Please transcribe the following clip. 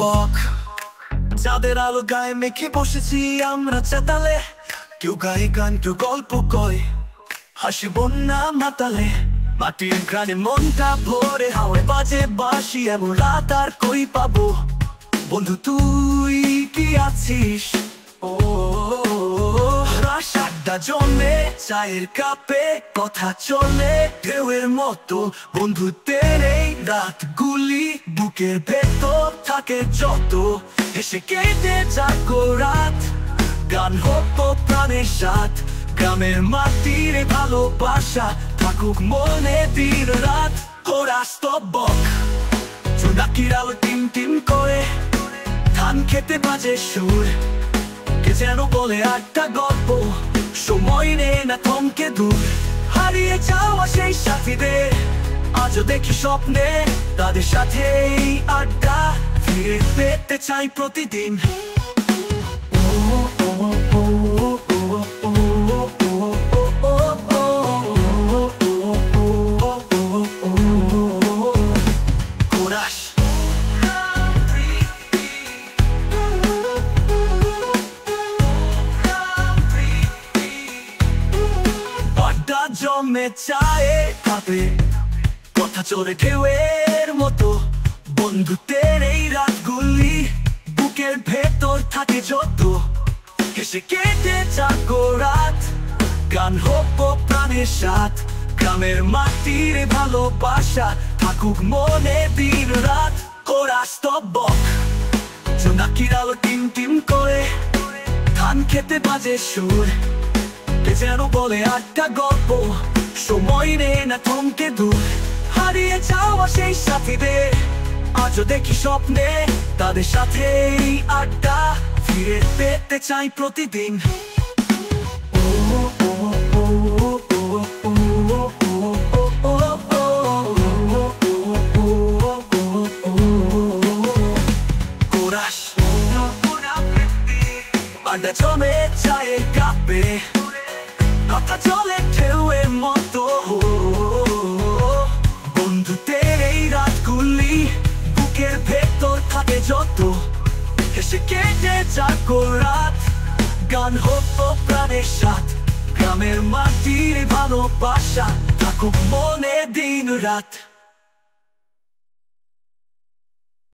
বক, চাঁদের আলো গায়ে মেখে বসেছি আমরা চাতালে। কেউ গায়ে গান, কেউ গল্প কয়, হাসি বন্যা মাতালে। মাটির ঘ্রাণে মনটা ভরে, হাওয়ায় বাজে বাঁশি, এমন রাত আর কই পাবো। বন্ধু তুই কি আছিস? ও আড্ডা জমে, চায়ের কাপে কথা চলে ঢেউয়ের মতো। বন্ধুত্বের এই রাতগুলি বুকের ভেতর থাকে যত। হেসে কেটে যাক রাত, গান হোক প্রাণের সাথ। গ্রামের মাটির ভালোবাসা থাকুক মনে দিন রাত। ওরা স্তবক, জোনাকির আলো টিম টিম করে, ধান খেতে বাজে সুর। কে যেন বলে একটা গল্প, সময় নে না থমকে দূর। হারিয়ে যাওয়া সেই সাথীদের আজও দেখি স্বপ্নে, তাদের সাথেই আড্ডা ফিরে পেতে চাই প্রতিদিন। জমে চায়ে কাপে, কথা চলে ঢেউয়ের মতো। বন্ধুত্বের এই রাতগুলি বুকের ভেতর থাকে যত। হেসে কেটে যাক রাত, গান হোক প্রাণের সাথ। গ্রামের মাটির ভালোবাসা থাকুক মনে দিন রাত। ওরা স্তবক, জোনাকির আলো টিম টিম করে, ধান খেতে বাজে সুর। কে যেন বলে একটা গল্প, সময় নে না থমকে দূর। হারিয়ে যাওয়া সেই সাথীদের আজও দেখি স্বপ্নে, তাদের সাথেই আড্ডা ফিরে পেতে চাই প্রতিদিন। আড্ডা জমে চায়ের কাপে, কথা চলে ঢেউয়ের মতো। বন্ধুত্বের এই রাতগুলি বুকের ভেতর থাকে যত। হেসে কেটে যাক রাত, গান হোক প্রাণের সাথ। গ্রামের মাটির ভালোবাসা থাকুক মনে দিন রাত।